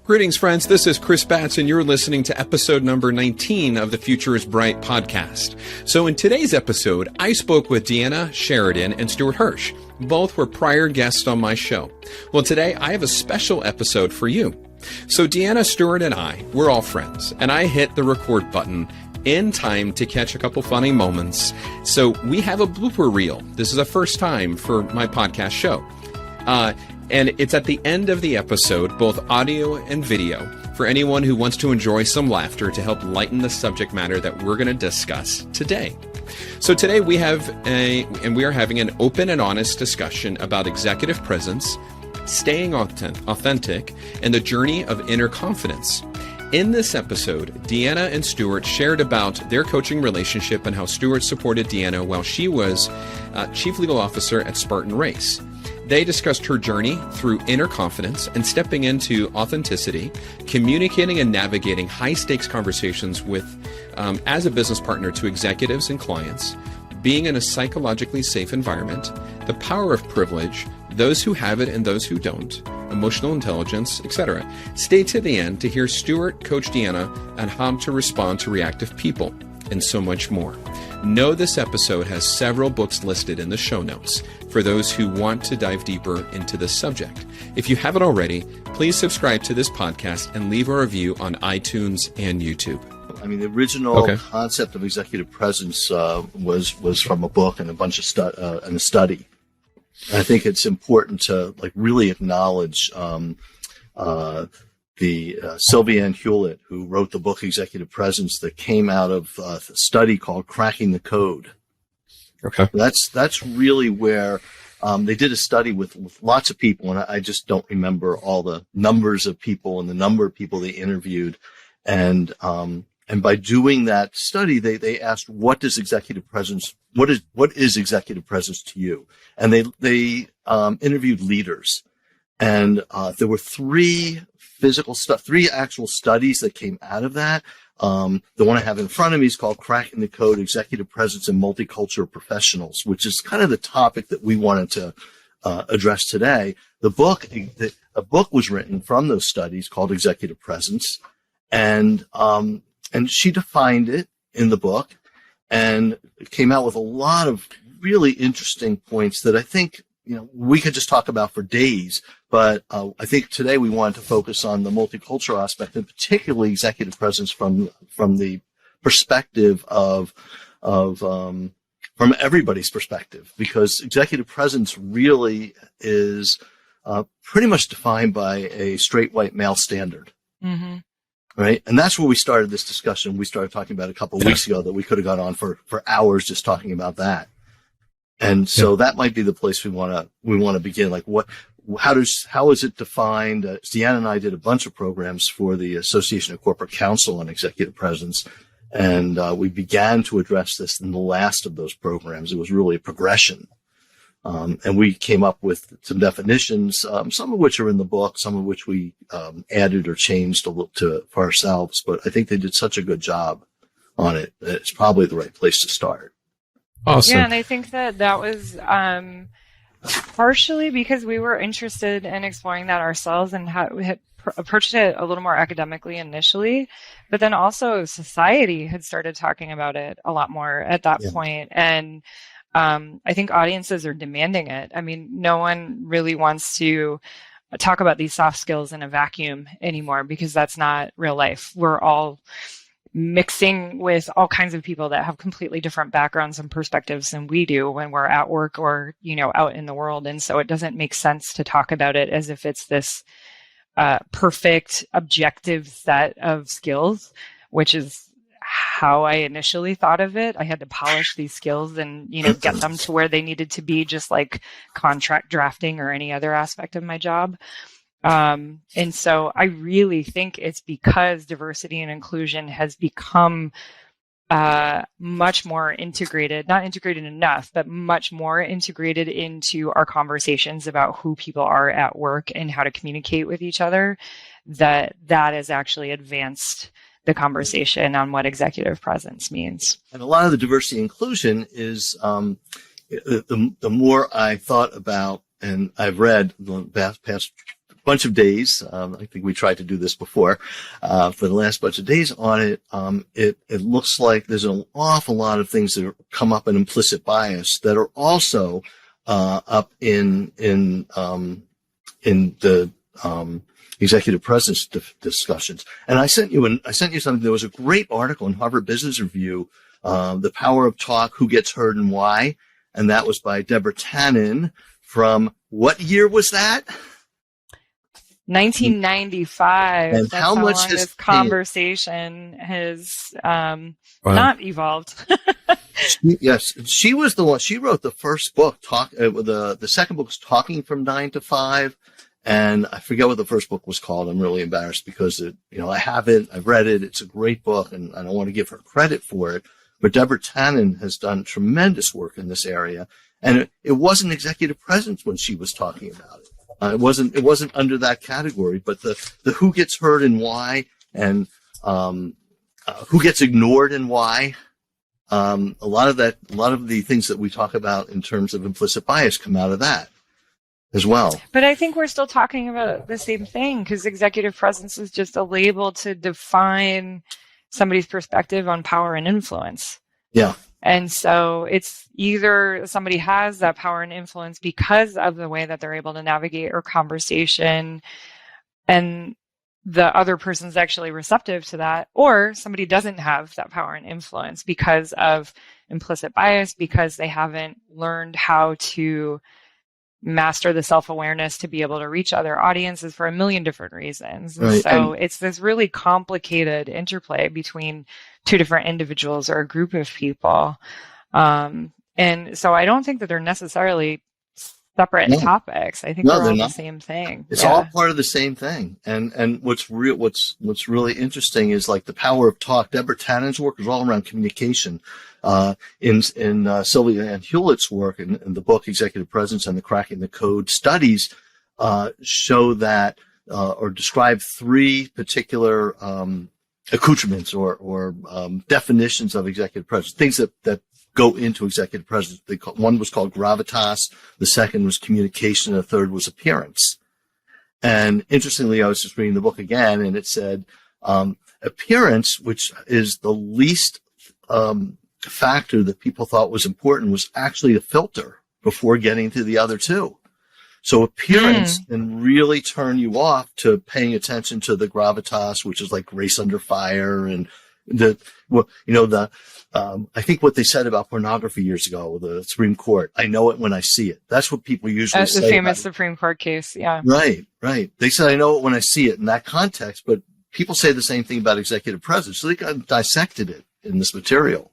Greetings, friends. This is Chris Batts, and you're listening to episode number 19 of the Future is Bright podcast. So in today's episode, I spoke with Deanna Sheridan and Stewart Hirsch. Both were prior guests on my show. Well, today I have a special episode for you. So Deanna, Stewart, and I, we're all friends, and I hit the record button in time to catch a couple funny moments. So we have a blooper reel. This is the first time for my podcast show. And it's at the end of the episode, both audio and video, for anyone who wants to enjoy some laughter to help lighten the subject matter that we're going to discuss today. So today we are having an open and honest discussion about executive presence, staying authentic, and the journey of inner confidence. In this episode, Deanna and Stewart shared about their coaching relationship and how Stewart supported Deanna while she was Chief Legal Officer at Spartan Race. They discussed her journey through inner confidence and stepping into authenticity, communicating and navigating high-stakes conversations with, as a business partner to executives and clients, being in a psychologically safe environment, the power of privilege, those who have it and those who don't, emotional intelligence, etc. Stay to the end to hear Stewart coach Deanna on how to respond to reactive people, and so much more. Know this episode has several books listed in the show notes for those who want to dive deeper into this subject. If you haven't already, please subscribe to this podcast and leave a review on iTunes and YouTube. I mean, the original concept of executive presence was from a book and a bunch of and a study. And I think it's important to really acknowledge the Sylviane Hewlett, who wrote the book Executive Presence, that came out of a study called Cracking the Code. Okay. That's really where they did a study with lots of people, and I just don't remember all the numbers of people and the number of people they interviewed. And by doing that study, they asked, what is executive presence executive presence to you? And they interviewed leaders. And there were three actual studies that came out of that. The one I have in front of me is called Cracking the Code, Executive Presence in Multicultural Professionals, which is kind of the topic that we wanted to address today. A book was written from those studies called Executive Presence, and she defined it in the book and came out with a lot of really interesting points that I think we could just talk about for days, but I think today we wanted to focus on the multicultural aspect, and particularly executive presence from the perspective from everybody's perspective, because executive presence really is pretty much defined by a straight white male standard. Mm-hmm. Right. And that's where we started this discussion. We started talking about a couple of weeks ago that we could have gone on for hours just talking about that. And so that might be the place we want to begin. How is it defined? Deanna and I did a bunch of programs for the Association of Corporate Counsel on executive presence, and we began to address this in the last of those programs. It was really a progression, and we came up with some definitions, some of which are in the book, some of which we added or changed for ourselves. But I think they did such a good job on it that it's probably the right place to start. Awesome. Yeah, and I think that was partially because we were interested in exploring that ourselves and how we had approached it a little more academically initially, but then also society had started talking about it a lot more at that point. And I think audiences are demanding it. I mean, no one really wants to talk about these soft skills in a vacuum anymore, because that's not real life. We're all mixing with all kinds of people that have completely different backgrounds and perspectives than we do when we're at work or, out in the world. And so it doesn't make sense to talk about it as if it's this perfect, objective set of skills, which is how I initially thought of it. I had to polish these skills and, get them to where they needed to be, just like contract drafting or any other aspect of my job. And so I really think it's because diversity and inclusion has become much more integrated, not integrated enough, but much more integrated into our conversations about who people are at work and how to communicate with each other, that has actually advanced the conversation on what executive presence means. And a lot of the diversity and inclusion is the more I thought about, and I've read the past bunch of days. I think we tried to do this before. For the last bunch of days on it, it looks like there's an awful lot of things that come up in implicit bias that are also up in the executive presence discussions. And I sent you something. There was a great article in Harvard Business Review, The Power of Talk, Who Gets Heard and Why. And that was by Deborah Tannen from, what year was that? 1995. And That's how much long has this conversation has not evolved. Yes, she was the one. She wrote the first book. The second book was Talking from 9 to 5, and I forget what the first book was called. I'm really embarrassed because I have it. I've read it. It's a great book, and I don't want to give her credit for it. But Deborah Tannen has done tremendous work in this area, and it wasn't executive presence when she was talking about it. It wasn't under that category, but the who gets heard and why, and who gets ignored and why. A lot of the things that we talk about in terms of implicit bias come out of that as well. But I think we're still talking about the same thing, because executive presence is just a label to define somebody's perspective on power and influence. Yeah. And so it's either somebody has that power and influence because of the way that they're able to navigate or conversation, and the other person's actually receptive to that, or somebody doesn't have that power and influence because of implicit bias, because they haven't learned how to master the self-awareness to be able to reach other audiences for a million different reasons. And Right. so it's this really complicated interplay between two different individuals or a group of people. And so I don't think that they're necessarily separate topics. I think they're all the same thing. It's all part of the same thing. And what's really interesting is like the power of talk. Deborah Tannen's work is all around communication. In Sylvia Ann Hewlett's work in the book Executive Presence and the Cracking the Code, studies show that or describe three particular accoutrements or definitions of executive presence, things that go into executive presence. One was called gravitas, the second was communication, and the third was appearance. And interestingly, I was just reading the book again, and it said appearance, which is the least factor that people thought was important, was actually a filter before getting to the other two. So appearance can really turn you off to paying attention to the gravitas, which is like grace under fire, and I think what they said about pornography years ago, the Supreme Court, I know it when I see it. That's what people usually say. The famous Supreme Court case, yeah. Right. They said, I know it when I see it in that context, but people say the same thing about executive presence. So they kind of dissected it in this material.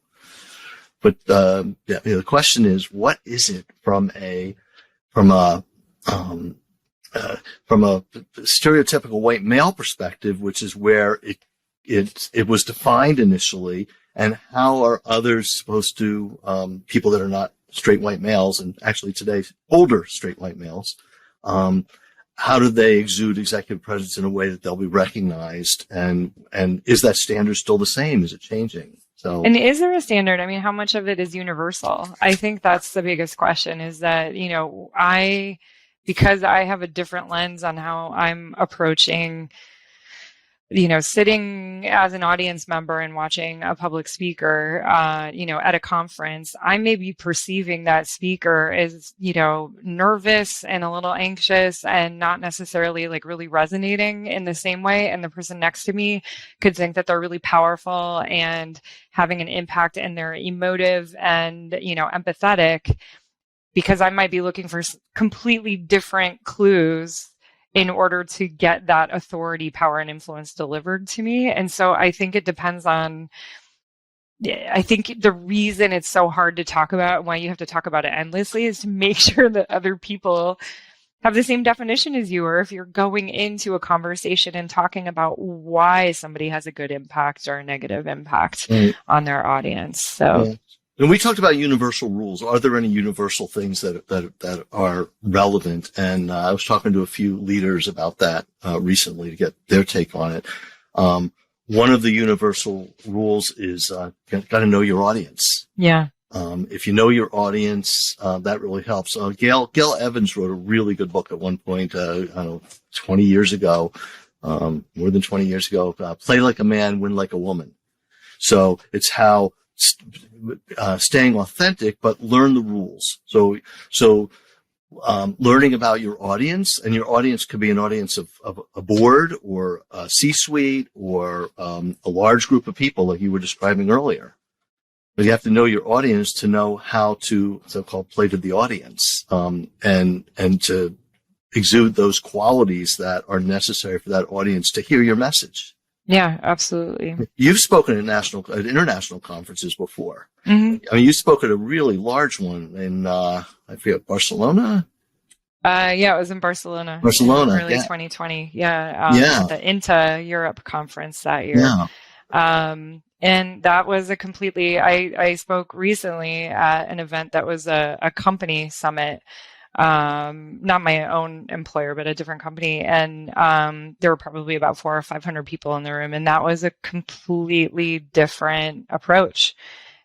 But the question is, what is it from a stereotypical white male perspective, which is where it was defined initially, and how are others supposed to, people that are not straight white males, and actually today older straight white males, how do they exude executive presence in a way that they'll be recognized, and is that standard still the same? Is it changing? So, and is there a standard? I mean, how much of it is universal? I think that's the biggest question, is that, because I have a different lens on how I'm approaching, sitting as an audience member and watching a public speaker, at a conference, I may be perceiving that speaker as, nervous and a little anxious and not necessarily like really resonating in the same way. And the person next to me could think that they're really powerful and having an impact, and they're emotive and, empathetic, because I might be looking for completely different clues in order to get that authority, power, and influence delivered to me. And so I think it depends on, I think the reason it's so hard to talk about and why you have to talk about it endlessly is to make sure that other people have the same definition as you, or if you're going into a conversation and talking about why somebody has a good impact or a negative impact on their audience. So. Yeah. And we talked about universal rules. Are there any universal things that are relevant? And I was talking to a few leaders about that recently to get their take on it. One of the universal rules is got to know your audience. Yeah. If you know your audience, that really helps. Gail Evans wrote a really good book at one point, I don't know, 20 years ago, more than 20 years ago, Play Like a Man, Win Like a Woman. So it's how staying authentic, but learn the rules. So learning about your audience, and your audience could be an audience of a board or a C-suite or a large group of people like you were describing earlier. But you have to know your audience to know how to so-called play to the audience, and to exude those qualities that are necessary for that audience to hear your message. Yeah, absolutely. You've spoken at international conferences before. Mm-hmm. I mean, you spoke at a really large one in, I forget, Barcelona? Yeah, it was in Barcelona. Barcelona, in early 2020. Yeah. At the INTA Europe conference that year. Yeah. And that was I spoke recently at an event that was a company summit. Not my own employer, but a different company. And there were probably about 400 or 500 people in the room. And that was a completely different approach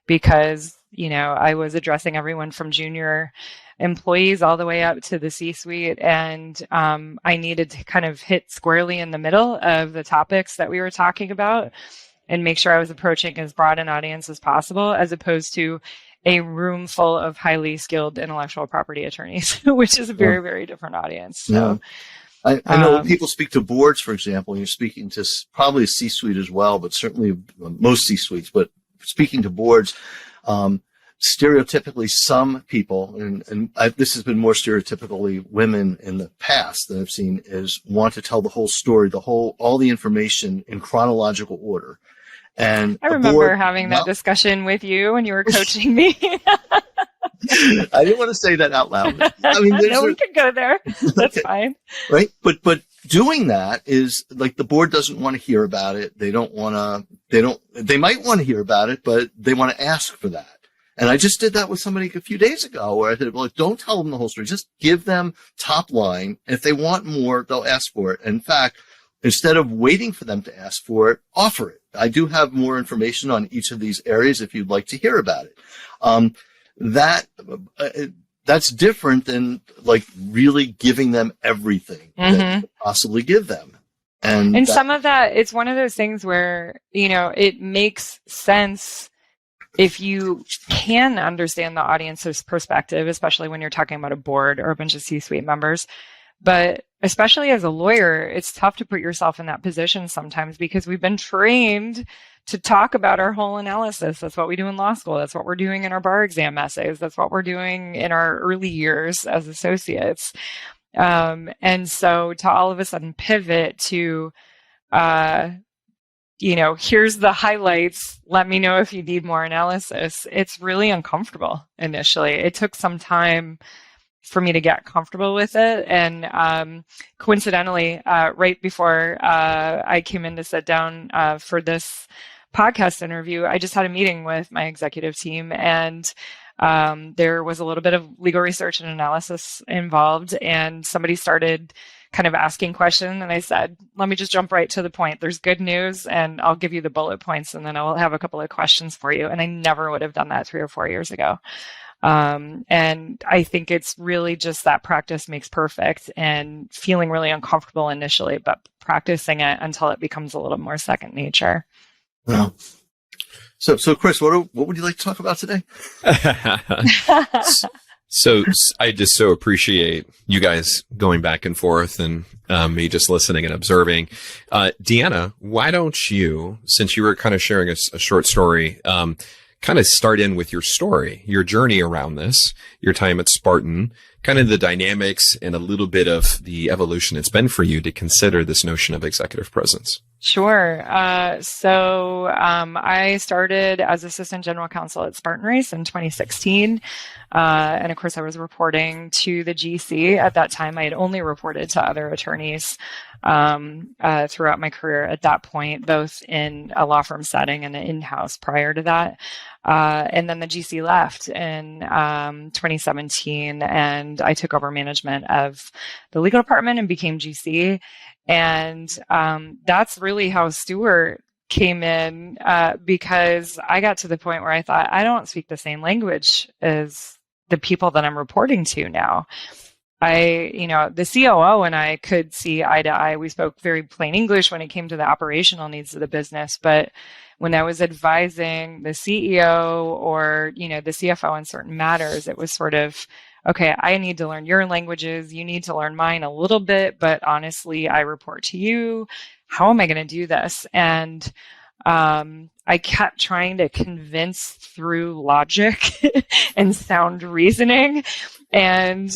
because, I was addressing everyone from junior employees all the way up to the C-suite. And I needed to kind of hit squarely in the middle of the topics that we were talking about and make sure I was approaching as broad an audience as possible, as opposed to a room full of highly skilled intellectual property attorneys, which is a very, very different audience. So, I know when people speak to boards, for example, you're speaking to probably a C-suite as well, but certainly most C-suites, but speaking to boards, stereotypically some people, and this has been more stereotypically women in the past that I've seen, is want to tell the whole story, all the information in chronological order. And I remember having that discussion with you when you were coaching me. I didn't want to say that out loud. I mean, no, we can go there. That's fine. Right. But doing that is like the board doesn't want to hear about it. They might want to hear about it, but they want to ask for that. And I just did that with somebody a few days ago where I said, well, don't tell them the whole story. Just give them top line. And if they want more, they'll ask for it. In fact, instead of waiting for them to ask for it, offer it. I do have more information on each of these areas if you'd like to hear about it. That's different than like really giving them everything that you could possibly give them. And some of that, it's one of those things where, it makes sense if you can understand the audience's perspective, especially when you're talking about a board or a bunch of C-suite members. But especially as a lawyer, it's tough to put yourself in that position sometimes because we've been trained to talk about our whole analysis. That's what we do in law school. That's what we're doing in our bar exam essays. That's what we're doing in our early years as associates. And so to all of a sudden pivot to, here's the highlights. Let me know if you need more analysis. It's really uncomfortable initially. It took some time for me to get comfortable with it. And coincidentally, right before I came in to sit down for this podcast interview, I just had a meeting with my executive team, and there was a little bit of legal research and analysis involved, and somebody started kind of asking questions, and I said, let me just jump right to the point. There's good news, and I'll give you the bullet points, and then I'll have a couple of questions for you. And I never would have done that 3 or 4 years ago. And I think it's really just that practice makes perfect, and feeling really uncomfortable initially, but practicing it until it becomes a little more second nature. Yeah. So Chris, what would you like to talk about today? So I just so appreciate you guys going back and forth and me just listening and observing. Deanna, why don't you, since you were kind of sharing a short story, kind of start in with your story, your journey around this, your time at Spartan, kind of the dynamics and a little bit of the evolution it's been for you to consider this notion of executive presence. Sure. So I started as assistant general counsel at Spartan Race in 2016. And of course, I was reporting to the GC. At that time, I had only reported to other attorneys throughout my career at that point, both in a law firm setting and in-house prior to that. And then the GC left in 2017, and I took over management of the legal department and became GC. And that's really how Stewart came in because I got to the point where I thought, I don't speak the same language as the people that I'm reporting to now. The COO and I could see eye to eye. We spoke very plain English when it came to the operational needs of the business. But when I was advising the CEO or, the CFO on certain matters, it was sort of, okay, I need to learn your languages. You need to learn mine a little bit, but honestly, I report to you. How am I going to do this? And I kept trying to convince through logic and sound reasoning. And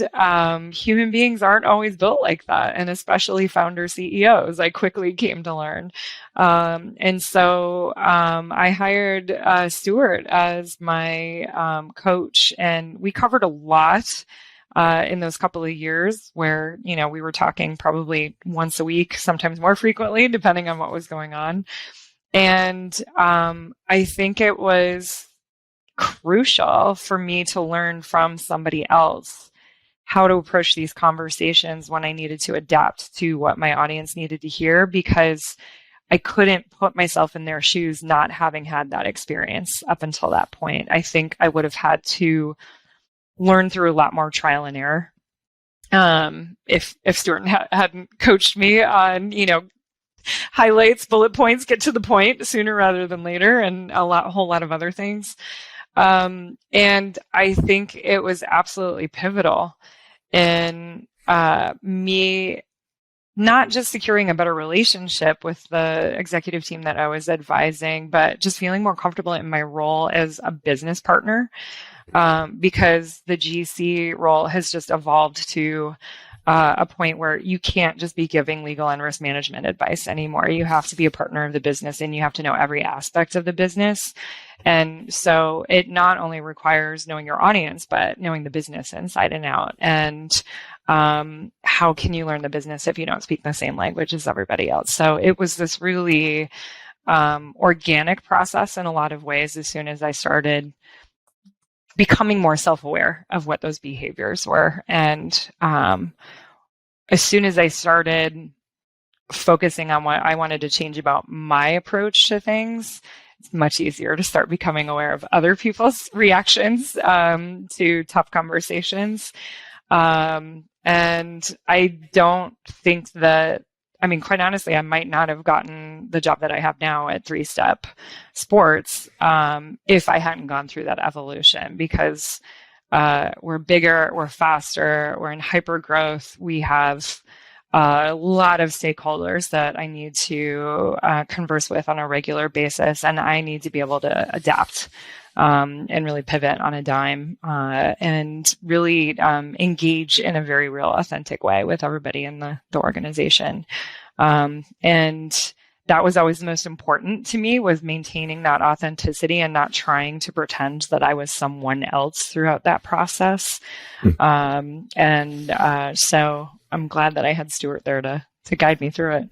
human beings aren't always built like that, and especially founder CEOs, I quickly came to learn. And so I hired Stewart as my coach, and we covered a lot in those couple of years where, we were talking probably once a week, sometimes more frequently, depending on what was going on. And I think it was crucial for me to learn from somebody else how to approach these conversations when I needed to adapt to what my audience needed to hear, because I couldn't put myself in their shoes not having had that experience up until that point. I think I would have had to learn through a lot more trial and error if Stuart hadn't coached me on, highlights, bullet points, get to the point sooner rather than later, and a whole lot of other things. And I think it was absolutely pivotal in me not just securing a better relationship with the executive team that I was advising, but just feeling more comfortable in my role as a business partner, because the GC role has just evolved to a point where you can't just be giving legal and risk management advice anymore. You have to be a partner of the business, and you have to know every aspect of the business. And so it not only requires knowing your audience, but knowing the business inside and out. And how can you learn the business if you don't speak the same language as everybody else? So it was this really organic process in a lot of ways as soon as I started becoming more self-aware of what those behaviors were. And as soon as I started focusing on what I wanted to change about my approach to things, it's much easier to start becoming aware of other people's reactions to tough conversations. And I don't think that, quite honestly, I might not have gotten the job that I have now at 3-Step Sports if I hadn't gone through that evolution, because we're bigger, we're faster, we're in hyper growth. We have a lot of stakeholders that I need to converse with on a regular basis, and I need to be able to adapt and really pivot on a dime and really engage in a very real, authentic way with everybody in the organization. And that was always the most important to me, was maintaining that authenticity and not trying to pretend that I was someone else throughout that process. So I'm glad that I had Stewart there to guide me through it.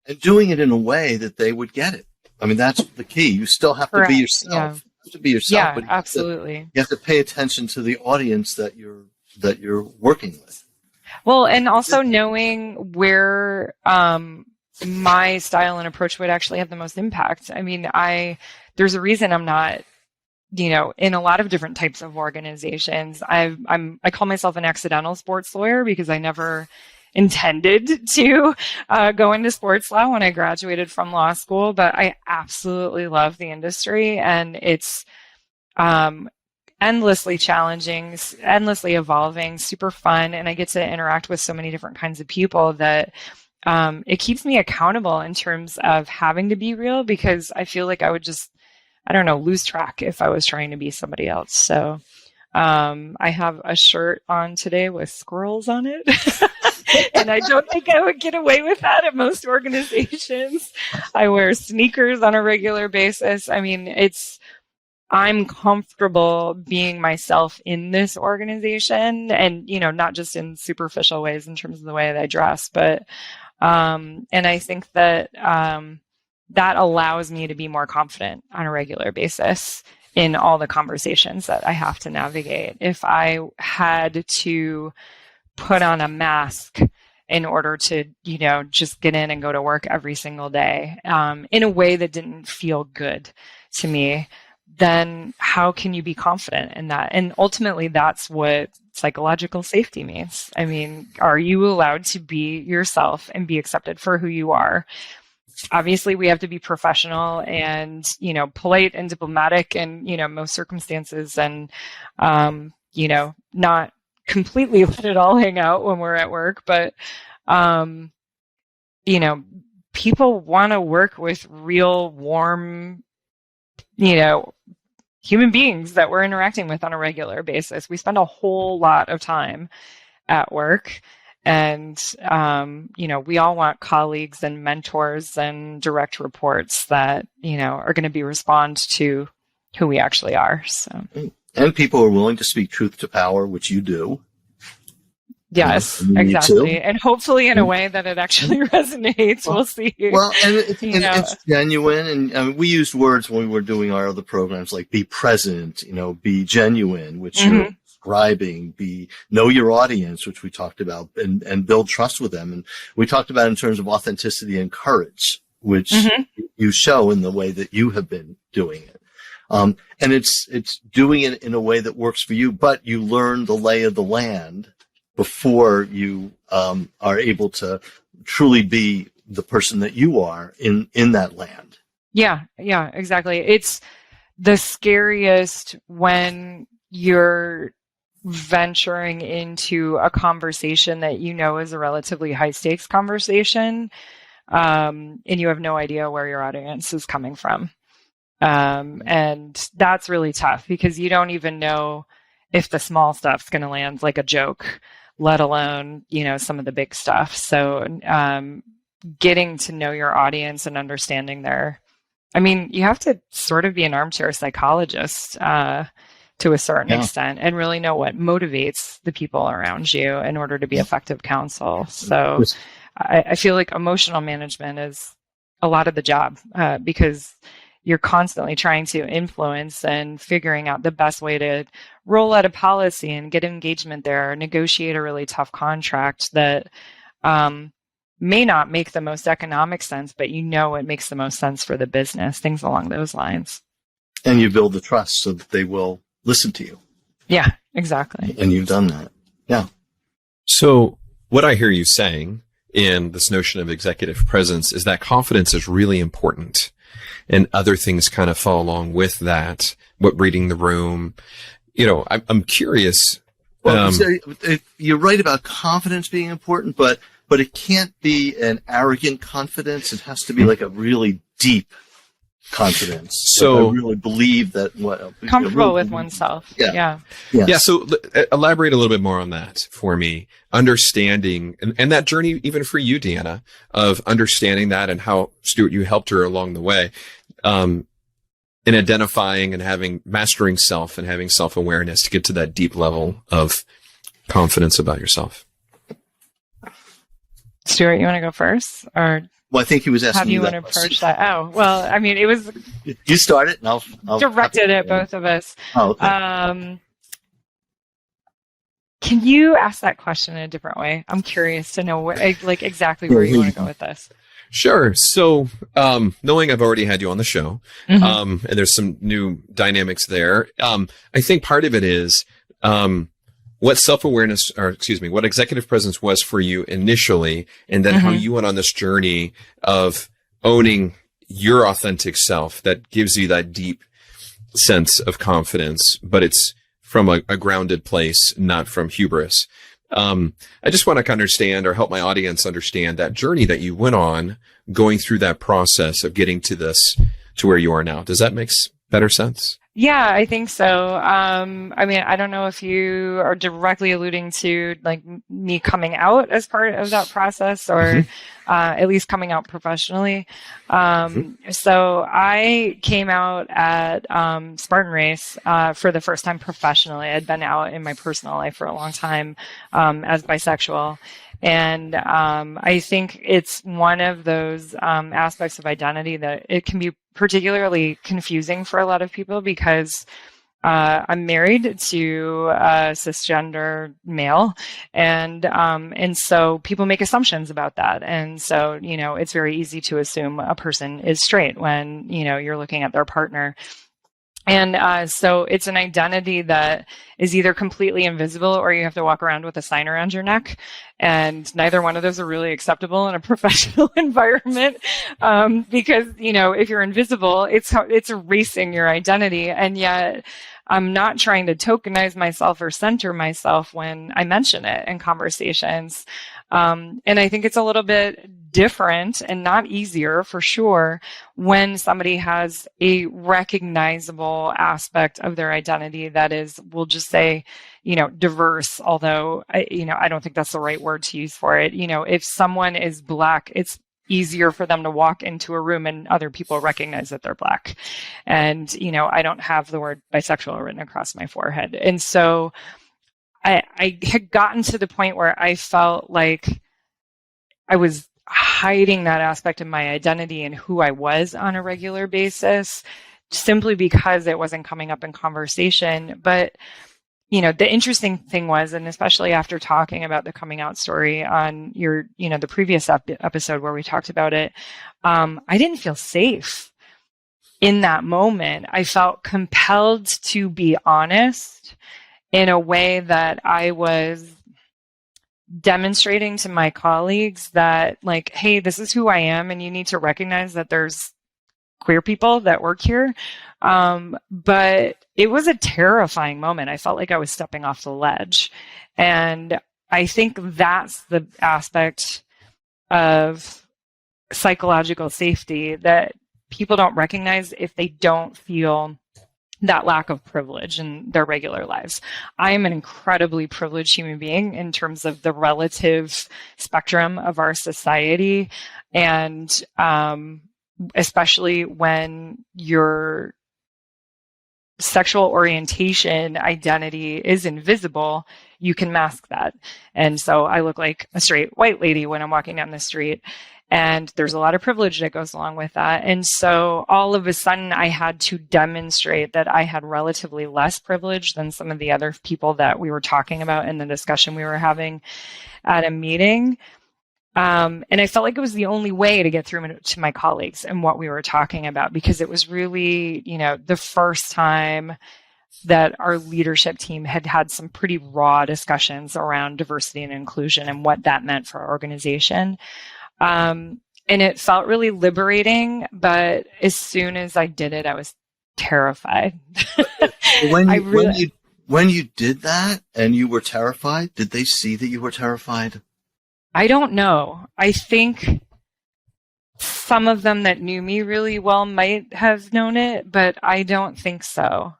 And doing it in a way that they would get it. That's the key. You still have to be yourself. Yeah. You have to be yourself. Yeah, but absolutely. You have to pay attention to the audience that you're working with. Well, and also knowing where my style and approach would actually have the most impact. There's a reason I'm not, in a lot of different types of organizations. I call myself an accidental sports lawyer because I never intended to go into sports law when I graduated from law school, but I absolutely love the industry, and it's endlessly challenging, endlessly evolving, super fun, and I get to interact with so many different kinds of people that it keeps me accountable in terms of having to be real, because I feel like I would just, lose track if I was trying to be somebody else. So I have a shirt on today with squirrels on it. And I don't think I would get away with that at most organizations. I wear sneakers on a regular basis. I'm comfortable being myself in this organization, and, not just in superficial ways in terms of the way that I dress, but, and I think that, that allows me to be more confident on a regular basis in all the conversations that I have to navigate. If I had to put on a mask in order to, just get in and go to work every single day, in a way that didn't feel good to me, then how can you be confident in that? And ultimately, that's what psychological safety means. I mean, are you allowed to be yourself and be accepted for who you are? Obviously, we have to be professional and, polite and diplomatic in, most circumstances, and, not completely let it all hang out when we're at work. But, people want to work with real, warm, human beings that we're interacting with on a regular basis. We spend a whole lot of time at work, and, we all want colleagues and mentors and direct reports that, are going to respond to who we actually are. So, and people are willing to speak truth to power, which you do. Yes, exactly. And hopefully in a way that it actually resonates. We'll see. Well, and it's genuine. And we used words when we were doing our other programs, like be present, be genuine, which you're describing, know your audience, which we talked about, and build trust with them. And we talked about in terms of authenticity and courage, which you show in the way that you have been doing it. And it's doing it in a way that works for you, but you learn the lay of the land before you are able to truly be the person that you are in that land. Yeah, exactly. It's the scariest when you're venturing into a conversation that is a relatively high stakes conversation, and you have no idea where your audience is coming from. And that's really tough because you don't even know if the small stuff's going to land like a joke, let alone, some of the big stuff. So, getting to know your audience and understanding you have to sort of be an armchair psychologist, to a certain extent, and really know what motivates the people around you in order to be effective counsel. So I feel like emotional management is a lot of the job, because you're constantly trying to influence and figuring out the best way to roll out a policy and get engagement there, negotiate a really tough contract that may not make the most economic sense, but it makes the most sense for the business, things along those lines. And you build the trust so that they will listen to you. Yeah, exactly. And you've done that. Yeah. So what I hear you saying in this notion of executive presence is that confidence is really important. And other things kind of fall along with that. What reading the room, I'm curious. Well, you're right about confidence being important, but it can't be an arrogant confidence. It has to be like a really deep confidence. So I really believe that comfortable with oneself. Yeah. So elaborate a little bit more on that for me. Understanding and that journey, even for you, Deanna, of understanding that and how, Stewart, you helped her along the way, in identifying and mastering self and having self-awareness to get to that deep level of confidence about yourself. Stewart, you want to go first, or? Well, I think he was asking. How do you want to approach that? Oh, well, it was. You start it, and I'll directed at both of us. Oh, okay. Can you ask that question in a different way? I'm curious to know exactly where you want to go with this. Sure. So, knowing I've already had you on the show, and there's some new dynamics there. I think part of it is, what what executive presence was for you initially, and then how you went on this journey of owning your authentic self that gives you that deep sense of confidence, but it's from a grounded place, not from hubris. I just want to understand, or help my audience understand, that journey that you went on, going through that process of getting to where you are now. Does that make better sense? Yeah, I think so. I don't know if you are directly alluding to me coming out as part of that process, or at least coming out professionally. So I came out at Spartan Race for the first time professionally. I'd been out in my personal life for a long time as bisexual. And I think it's one of those aspects of identity that it can be particularly confusing for a lot of people, because I'm married to a cisgender male, and so people make assumptions about that. And so, it's very easy to assume a person is straight when, you're looking at their partner. And so it's an identity that is either completely invisible or you have to walk around with a sign around your neck. And neither one of those are really acceptable in a professional environment, because, if you're invisible, it's erasing your identity. And yet I'm not trying to tokenize myself or center myself when I mention it in conversations. And I think it's a little bit different and not easier for sure when somebody has a recognizable aspect of their identity that is, we'll just say, diverse, although I don't think that's the right word to use for it. If someone is Black, it's easier for them to walk into a room and other people recognize that they're Black. And, I don't have the word bisexual written across my forehead. And so I had gotten to the point where I felt like I was hiding that aspect of my identity and who I was on a regular basis, simply because it wasn't coming up in conversation. But, the interesting thing was, and especially after talking about the coming out story on your, the previous episode where we talked about it, I didn't feel safe in that moment. I felt compelled to be honest in a way that I was demonstrating to my colleagues that, like, hey, this is who I am, and you need to recognize that there's queer people that work here. But it was a terrifying moment. I felt like I was stepping off the ledge. And I think that's the aspect of psychological safety that people don't recognize if they don't feel that lack of privilege in their regular lives. I am an incredibly privileged human being in terms of the relative spectrum of our society. And especially when your sexual orientation identity is invisible, you can mask that. And so I look like a straight white lady when I'm walking down the street. And there's a lot of privilege that goes along with that. And so all of a sudden I had to demonstrate that I had relatively less privilege than some of the other people that we were talking about in the discussion we were having at a meeting. And I felt like it was the only way to get through to my colleagues and what we were talking about, because it was really, the first time that our leadership team had had some pretty raw discussions around diversity and inclusion and what that meant for our organization. And it felt really liberating, but as soon as I did it, I was terrified. When you did that and you were terrified, did they see that you were terrified? I don't know. I think some of them that knew me really well might have known it, but I don't think so.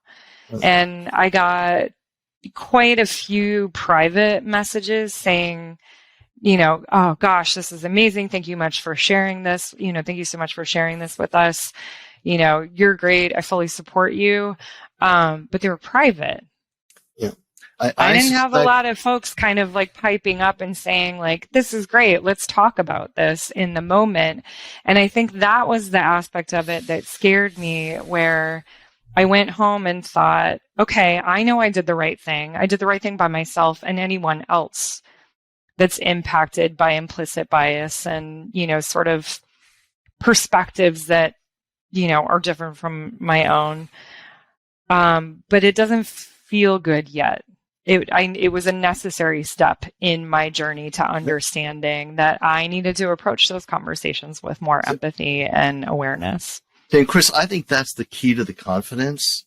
Okay. And I got quite a few private messages saying, oh gosh, this is amazing. Thank you much for sharing this. Thank you so much for sharing this with us. You're great. I fully support you. But they were private. Yeah. I didn't have a lot of folks kind of like piping up and saying like, this is great. Let's talk about this in the moment. And I think that was the aspect of it that scared me, where I went home and thought, okay, I know I did the right thing. I did the right thing by myself and anyone else that's impacted by implicit bias and, sort of perspectives that, are different from my own. But it doesn't feel good yet. It was a necessary step in my journey to understanding that I needed to approach those conversations with more empathy and awareness. And Chris, I think that's the key to the confidence.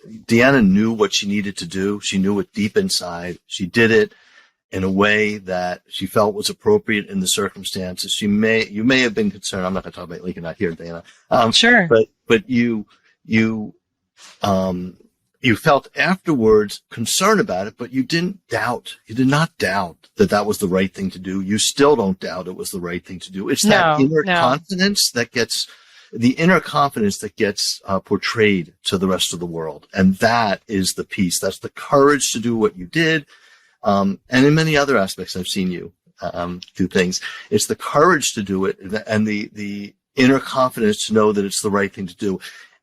Deanna knew what she needed to do. She knew it deep inside. She did it in a way that she felt was appropriate in the circumstances. You may have been concerned. I'm not going to talk about Lincoln out here, Deanna. Sure. But you felt afterwards concern about it, but you didn't doubt. You did not doubt that was the right thing to do. You still don't doubt it was the right thing to do. It's that inner confidence that gets portrayed to the rest of the world. And that is the piece. That's the courage to do what you did. And in many other aspects, I've seen you do things. It's the courage to do it and the inner confidence to know that it's the right thing to do.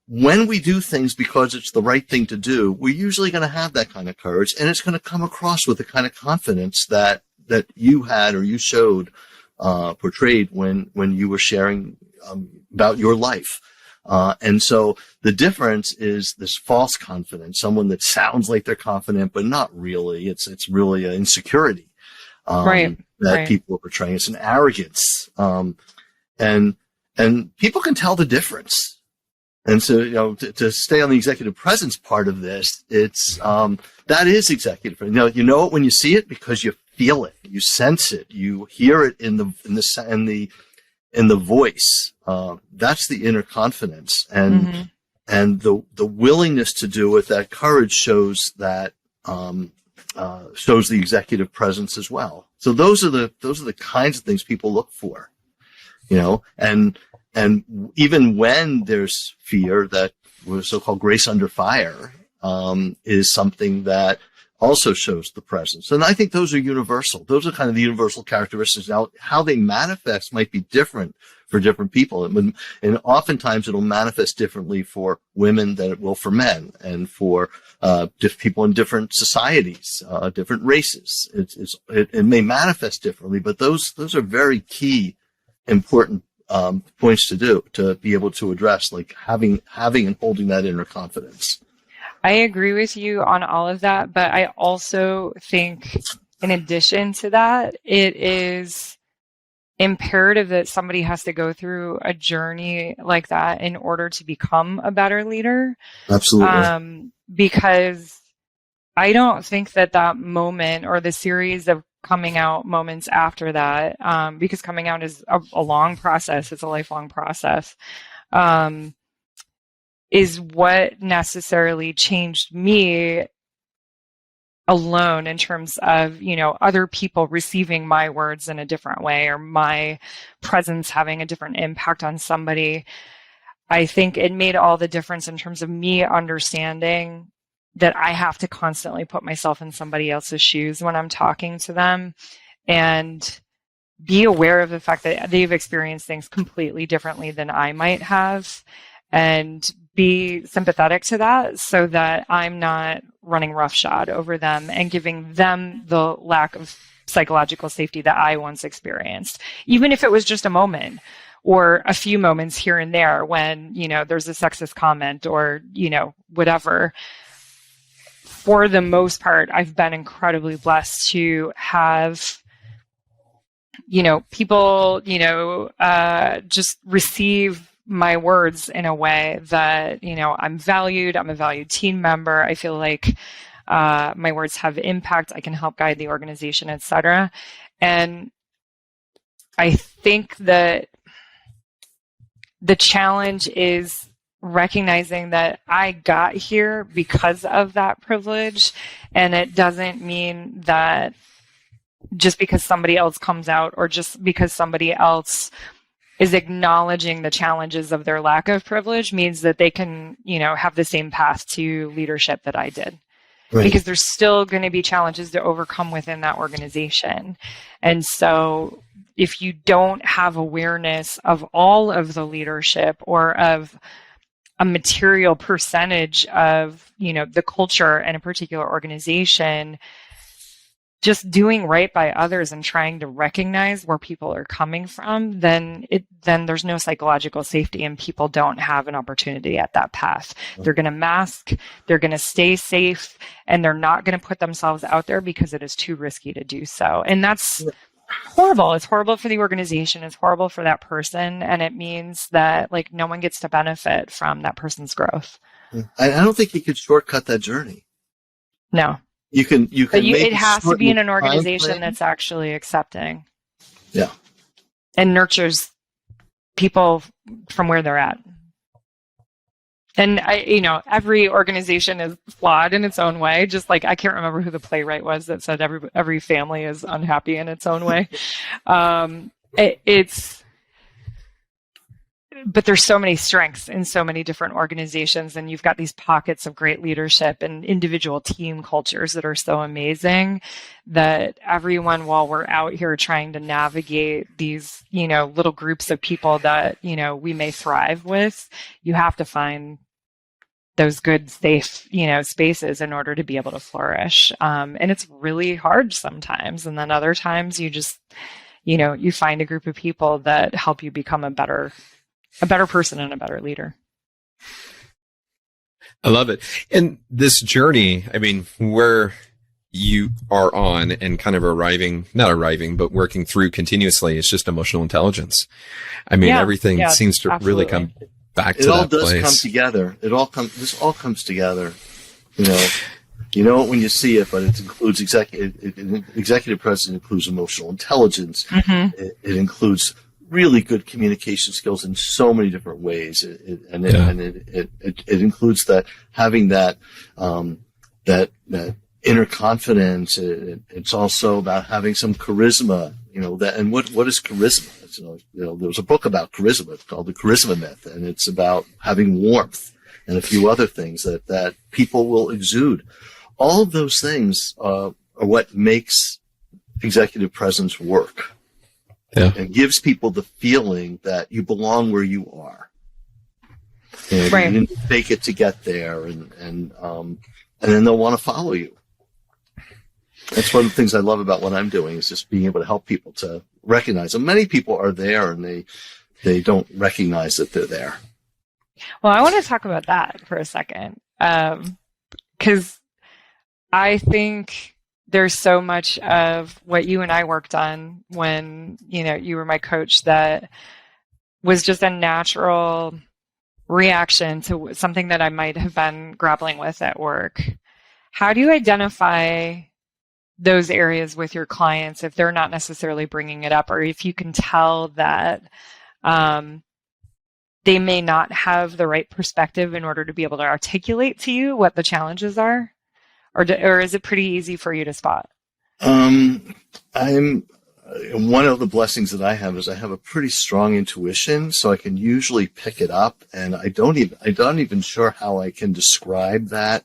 when we do things because it's the right thing to do, we're usually going to have that kind of courage, and it's going to come across with the kind of confidence that you had or you showed, portrayed when you were sharing about your life. And so the difference is this false confidence, someone that sounds like they're confident, but not really. It's really an insecurity, that people are portraying. It's an arrogance. And people can tell the difference. And so, to stay on the executive presence part of this, it's, that is executive. You know it when you see it because you feel it, you sense it, you hear it in the voice. That's the inner confidence, and the willingness to do it. That courage shows that, shows the executive presence as well. So those are the kinds of things people look for, and even when there's fear, that was so-called grace under fire, is something that also shows the presence. And I think those are universal. Those are kind of the universal characteristics. Now, how they manifest might be different for different people. And oftentimes it'll manifest differently for women than it will for men, and for people in different societies, different races. It may manifest differently, but those are very key, important points to be able to address, like having and holding that inner confidence. I agree with you on all of that, but I also think in addition to that, it is imperative that somebody has to go through a journey like that in order to become a better leader. Absolutely. Because I don't think that moment or the series of coming out moments after that, because coming out is a long process, it's a lifelong process, is what necessarily changed me alone in terms of, other people receiving my words in a different way, or my presence having a different impact on somebody. I think it made all the difference in terms of me understanding that I have to constantly put myself in somebody else's shoes when I'm talking to them, and be aware of the fact that they've experienced things completely differently than I might have, and be sympathetic to that so that I'm not running roughshod over them and giving them the lack of psychological safety that I once experienced, even if it was just a moment or a few moments here and there when, there's a sexist comment or, whatever. For the most part, I've been incredibly blessed to have, people, just receive my words in a way that, I'm valued. I'm a valued team member. I feel like my words have impact. I can help guide the organization, etc. And I think that the challenge is recognizing that I got here because of that privilege. And it doesn't mean that just because somebody else comes out, or just because somebody else is acknowledging the challenges of their lack of privilege, means that they can, have the same path to leadership that I did. Right. Because there's still going to be challenges to overcome within that organization. And so if you don't have awareness of all of the leadership, or of a material percentage of, the culture in a particular organization, just doing right by others and trying to recognize where people are coming from, then there's no psychological safety, and people don't have an opportunity at that path. They're going to mask, they're going to stay safe, and they're not going to put themselves out there because it is too risky to do so. And that's horrible. It's horrible for the organization. It's horrible for that person. And it means that no one gets to benefit from that person's growth. I don't think you could shortcut that journey. No. You can. But it has to be in an organization that's actually accepting. Yeah. And nurtures people from where they're at. And every organization is flawed in its own way. Just like, I can't remember who the playwright was that said every family is unhappy in its own way. But there's so many strengths in so many different organizations, and you've got these pockets of great leadership and individual team cultures that are so amazing that everyone, while we're out here trying to navigate these, little groups of people that, we may thrive with, you have to find those good, safe, spaces in order to be able to flourish. And it's really hard sometimes. And then other times you just, you find a group of people that help you become a better person and a better leader. I love it. And this journey, I mean, where you are on and kind of not arriving, but working through continuously, it's just emotional intelligence. I mean, everything seems to really come back to that place. It all does come together. This all comes together. You know it when you see it, but it includes executive presence includes emotional intelligence. Mm-hmm. It includes really good communication skills in so many different ways. It includes that having that inner confidence. It's also about having some charisma. And what is charisma? There was a book about charisma. It's called The Charisma Myth, and it's about having warmth and a few other things that people will exude. All of those things are what makes executive presence work. Yeah. And gives people the feeling that you belong where you are. Right. You didn't fake it to get there, and then they'll want to follow you. That's one of the things I love about what I'm doing, is just being able to help people to recognize them. Many people are there and they don't recognize that they're there. Well, I want to talk about that for a second, because I think there's so much of what you and I worked on when, you were my coach, that was just a natural reaction to something that I might have been grappling with at work. How do you identify those areas with your clients if they're not necessarily bringing it up, or if you can tell that they may not have the right perspective in order to be able to articulate to you what the challenges are? Or is it pretty easy for you to spot? One of the blessings that I have is I have a pretty strong intuition, so I can usually pick it up, and I don't even sure how I can describe that,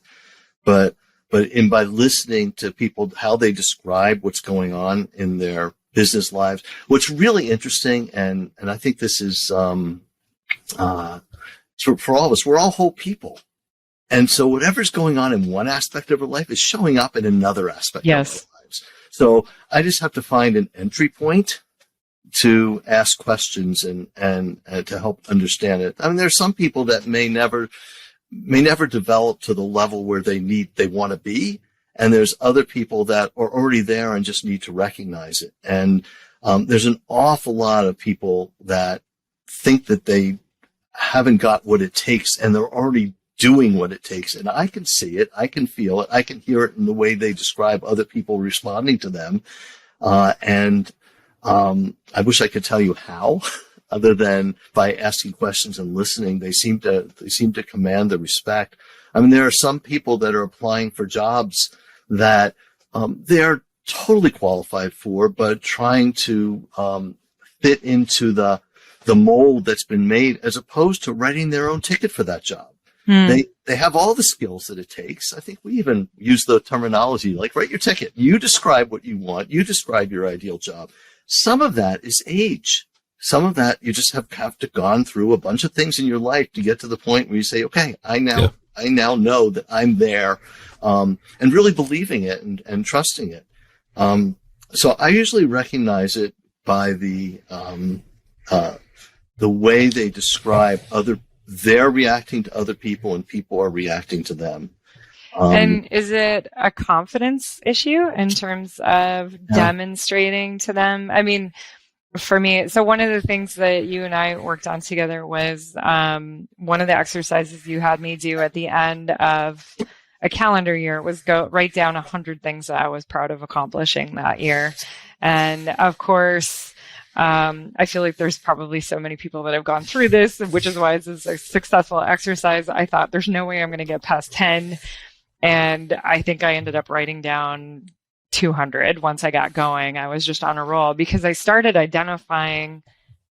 but by listening to people, how they describe what's going on in their business lives. What's really interesting, and I think this is for all of us, we're all whole people. And so whatever's going on in one aspect of our life is showing up in another aspect of our lives. So I just have to find an entry point to ask questions and to help understand it. I mean, there's some people that may never develop to the level where they want to be. And there's other people that are already there and just need to recognize it. And there's an awful lot of people that think that they haven't got what it takes, and they're already doing what it takes. And I can see it. I can feel it. I can hear it in the way they describe other people responding to them. And I wish I could tell you how, other than by asking questions and listening. They seem to command the respect. I mean, there are some people that are applying for jobs that they're totally qualified for, but trying to fit into the mold that's been made, as opposed to writing their own ticket for that job. They have all the skills that it takes. I think we even use the terminology like, write your ticket. You describe what you want. You describe your ideal job. Some of that is age. Some of that you just have to gone through a bunch of things in your life to get to the point where you say, okay, I now know that I'm there, and really believing it and trusting it. So I usually recognize it by the way they describe they're reacting to other people and people are reacting to them. And is it a confidence issue in terms of demonstrating to them? I mean, for me, so one of the things that you and I worked on together was one of the exercises you had me do at the end of a calendar year was go write down 100 things that I was proud of accomplishing that year. And of course, I feel like there's probably so many people that have gone through this, which is why it's a successful exercise. I thought there's no way I'm going to get past 10. And I think I ended up writing down 200 once I got going. I was just on a roll because I started identifying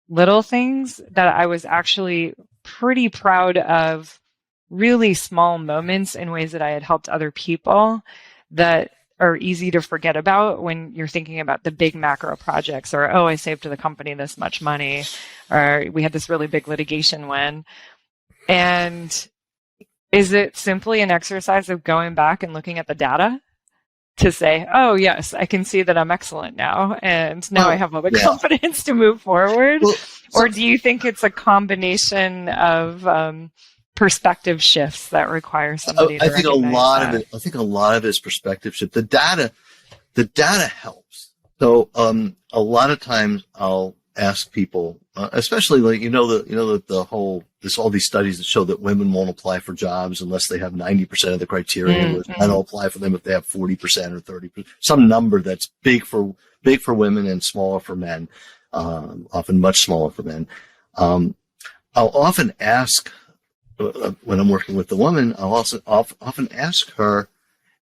little things that I was actually pretty proud of, really small moments in ways that I had helped other people that are easy to forget about when you're thinking about the big macro projects, or, oh, I saved the company this much money, or we had this really big litigation win. And is it simply an exercise of going back and looking at the data to say, oh, yes, I can see that I'm excellent now, and now I have all the confidence to move forward? Well, or do you think it's a combination of perspective shifts that require somebody to recognize that? I think a lot of it is perspective shift. The data helps. So a lot of times I'll ask people, especially like all these studies that show that women won't apply for jobs unless they have 90% of the criteria. Mm-hmm. Men will apply for them if they have 40% or 30%, some number that's big for women and smaller for men, often much smaller for men. I'll often ask when I'm working with the woman, I'll also often ask her,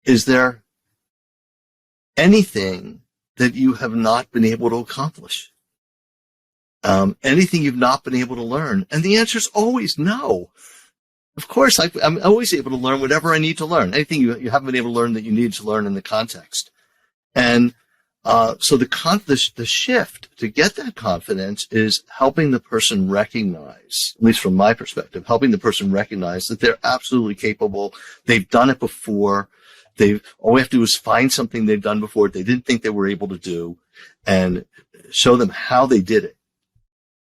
is there anything that you have not been able to accomplish? Anything you've not been able to learn? And the answer is always no. Of course, I'm always able to learn whatever I need to learn. Anything you haven't been able to learn that you need to learn in the context. And so the shift to get that confidence is helping the person recognize, at least from my perspective, helping the person recognize that they're absolutely capable. They've done it before. All we have to do is find something they've done before they didn't think they were able to do, and show them how they did it.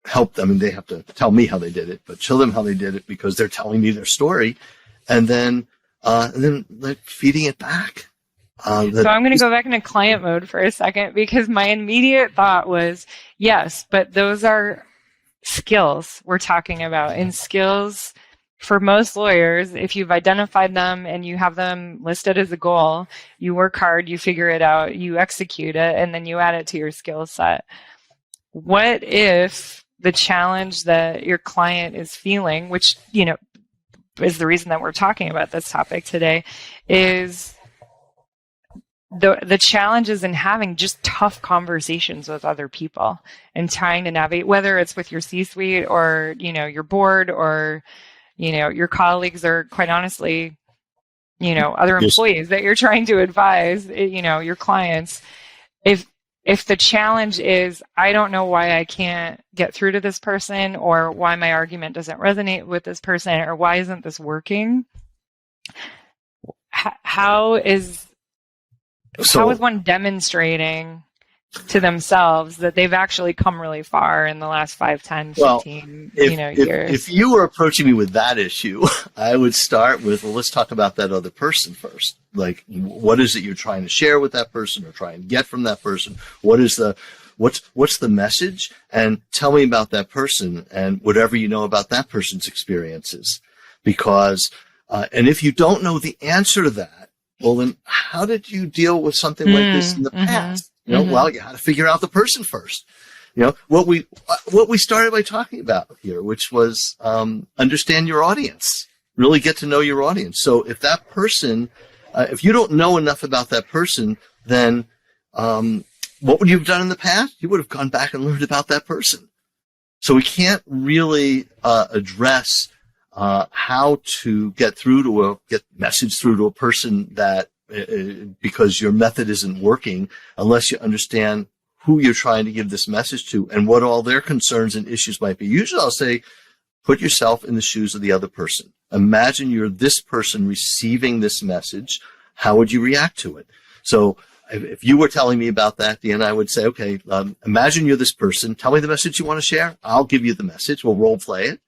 Help them, and they have to tell me how they did it, but show them how they did it because they're telling me their story, and then like feeding it back. So I'm going to go back into client mode for a second, because my immediate thought was, yes, but those are skills we're talking about. And skills for most lawyers, if you've identified them and you have them listed as a goal, you work hard, you figure it out, you execute it, and then you add it to your skill set. What if the challenge that your client is feeling, which, is the reason that we're talking about this topic today, is the challenges in having just tough conversations with other people and trying to navigate, whether it's with your C-suite or, your board or, your colleagues, or quite honestly, other employees that you're trying to advise, your clients. If the challenge is, I don't know why I can't get through to this person, or why my argument doesn't resonate with this person, or why isn't this working, how is one demonstrating to themselves that they've actually come really far in the last 5, 10, 15 years? If you were approaching me with that issue, I would start with, let's talk about that other person first. Like, what is it you're trying to share with that person or try and get from that person? What's the message? And tell me about that person and whatever you know about that person's experiences. Because, and if you don't know the answer to that, well, then how did you deal with something like this in the past? Well, you had to figure out the person first. What we started by talking about here, which was understand your audience, really get to know your audience. So if that person, if you don't know enough about that person, then what would you have done in the past? You would have gone back and learned about that person. So we can't really address how to get message through to a person that because your method isn't working unless you understand who you're trying to give this message to and what all their concerns and issues might be. Usually I'll say, put yourself in the shoes of the other person. Imagine you're this person receiving this message. How would you react to it? So if you were telling me about that, Deanna, I would say, okay, imagine you're this person. Tell me the message you want to share. I'll give you the message. We'll role play it.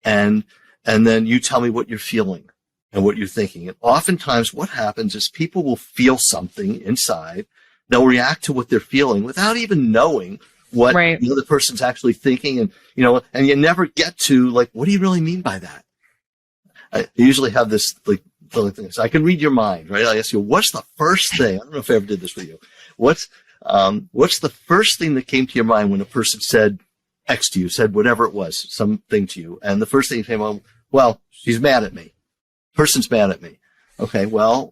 And then you tell me what you're feeling and what you're thinking. And oftentimes what happens is people will feel something inside. They'll react to what they're feeling without even knowing what the other person's actually thinking. And, and you never get to, like, what do you really mean by that? I usually have this, like, thing. So I can read your mind, right? I ask you, what's the first thing? I don't know if I ever did this with you. What's the first thing that came to your mind when a person said X to you, said whatever it was, something to you? And the first thing came on, well, she's mad at me. Person's mad at me. Okay, well,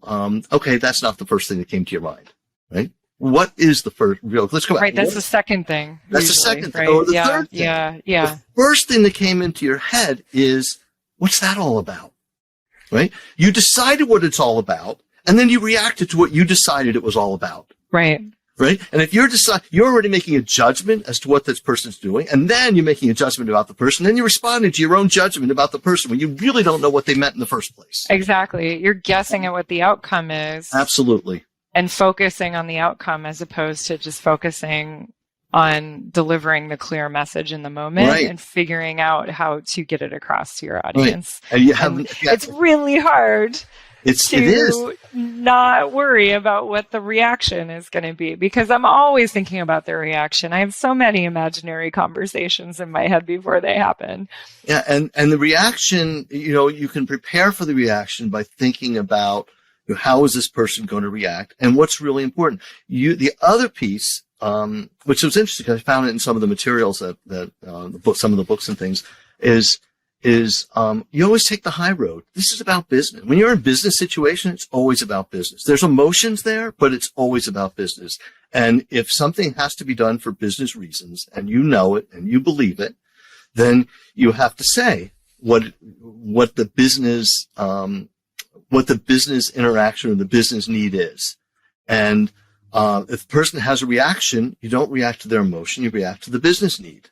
okay, that's not the first thing that came to your mind, right? What is the first real? Let's go back. Right, that's the second thing. That's usually, the second thing, right? or the third thing. Yeah. The first thing that came into your head is, what's that all about? Right? You decided what it's all about, and then you reacted to what you decided it was all about. Right. Right? And if you're already making a judgment as to what this person's doing, and then you're making a judgment about the person, then you're responding to your own judgment about the person when you really don't know what they meant in the first place. Exactly. You're guessing at what the outcome is. Absolutely. And focusing on the outcome as opposed to just focusing on delivering the clear message in the moment and figuring out how to get it across to your audience. Right. And it's really hard. It is. Not worry about what the reaction is going to be, because I'm always thinking about their reaction. I have so many imaginary conversations in my head before they happen. Yeah, and the reaction, you can prepare for the reaction by thinking about how is this person going to react, and what's really important. The other piece, which was interesting, I found it in some of the materials some of the books and things, is you always take the high road. This is about business. When you're in a business situation, it's always about business. There's emotions there, but it's always about business. And if something has to be done for business reasons, and you know it and you believe it, then you have to say what the business interaction or the business need is. And if the person has a reaction, you don't react to their emotion, you react to the business need.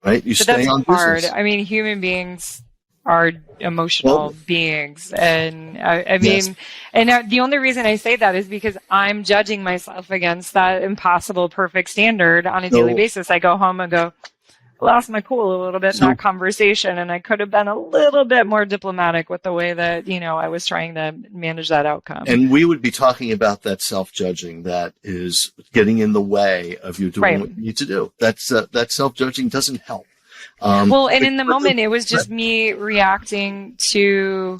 Right? You stay on business. I mean, human beings are emotional beings. And I mean, and the only reason I say that is because I'm judging myself against that impossible perfect standard on a daily basis. I go home and go, lost my cool a little bit in that conversation, and I could have been a little bit more diplomatic with the way that, I was trying to manage that outcome. And we would be talking about that self-judging that is getting in the way of you doing what you need to do. That self-judging doesn't help. And in the moment, it was just me reacting to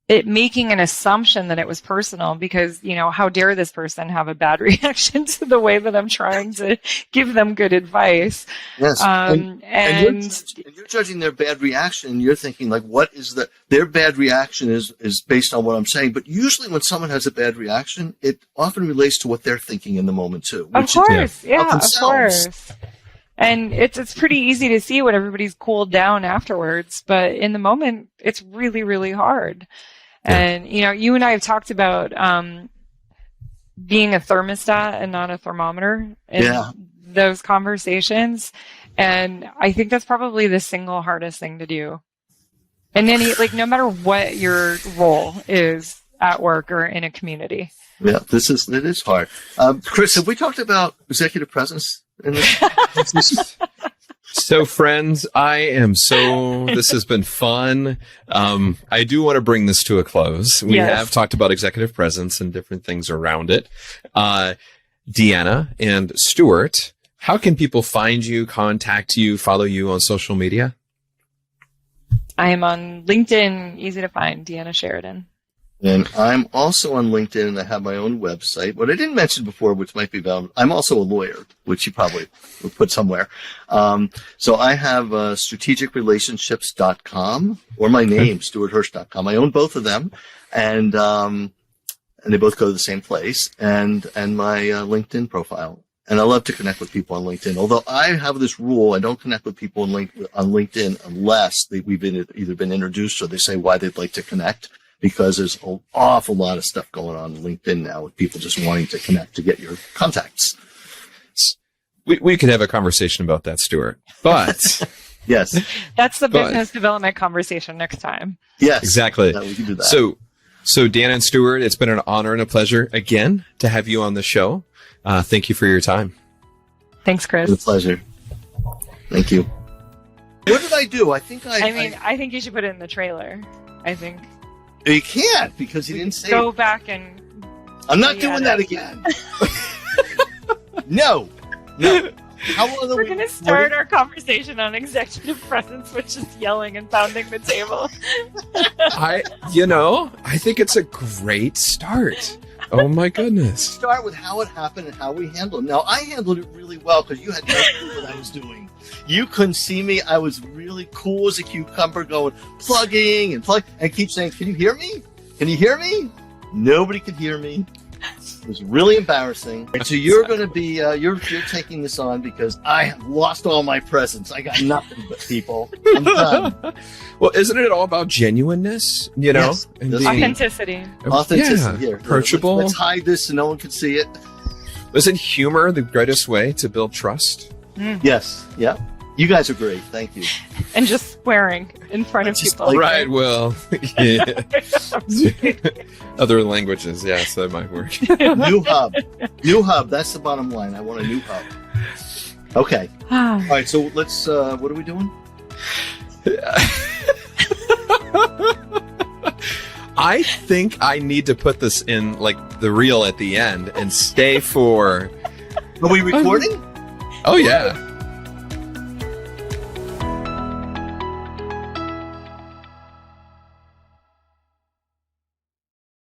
it, making an assumption that it was personal because, how dare this person have a bad reaction to the way that I'm trying to give them good advice. Yes. And you're judging their bad reaction, and you're thinking like, what is their bad reaction is based on what I'm saying. But usually when someone has a bad reaction, it often relates to what they're thinking in the moment too. Of course. Of course. And it's pretty easy to see when everybody's cooled down afterwards, but in the moment, it's really, really hard. Yeah. And, you and I have talked about being a thermostat and not a thermometer in those conversations. And I think that's probably the single hardest thing to do. And then, no matter what your role is at work or in a community. Yeah, it is hard. Chris, have we talked about executive presence in this? So friends, this has been fun. I do want to bring this to a close. We have talked about executive presence and different things around it. Deanna and Stewart, how can people find you, contact you, follow you on social media? I am on LinkedIn, easy to find, Deanna Sheridan. And I'm also on LinkedIn, and I have my own website. What I didn't mention before, which might be valuable, I'm also a lawyer, which you probably would put somewhere. So I have strategicrelationships.com, or my name, stewarthirsch.com. I own both of them, and they both go to the same place, and my LinkedIn profile. And I love to connect with people on LinkedIn. Although I have this rule, I don't connect with people on LinkedIn unless we've either been introduced or they say why they'd like to connect. Because there's an awful lot of stuff going on LinkedIn now with people just wanting to connect to get your contacts. We could have a conversation about that, Stewart. But yes, that's the business development conversation next time. Yes, exactly. We can do that. So Dan and Stewart, it's been an honor and a pleasure again to have you on the show. Thank you for your time. Thanks, Chris. It's a pleasure. Thank you. What did I do? I think I think you should put it in the trailer. I think. You can't because you didn't say. Go back and. I'm not doing that again. No. How long We're going to start our conversation on executive presence, which is yelling and pounding the table. I think it's a great start. Oh my goodness. Start with how it happened and how we handled it. Now, I handled it really well because you had no clue what I was doing. You couldn't see me. I was really cool as a cucumber going plugging and keep saying, can you hear me? Can you hear me? Nobody could hear me. It was really embarrassing. So you're going to be, you're taking this on because I have lost all my presence. I got nothing but people. I'm done. Well, isn't it all about genuineness? Yes, authenticity. Authenticity here. Approachable. Let's hide this so no one can see it. Isn't humor the greatest way to build trust? Yes. Yeah. You guys are great. Thank you. And just swearing in front of Just people. like- Right, well, yeah. Other languages, yes, that might work. New hub. New hub. That's the bottom line. I want a new hub. Okay. All right. So let's, what are we doing? I think I need to put this in like the reel at the end and stay for. Are we recording? Oh yeah.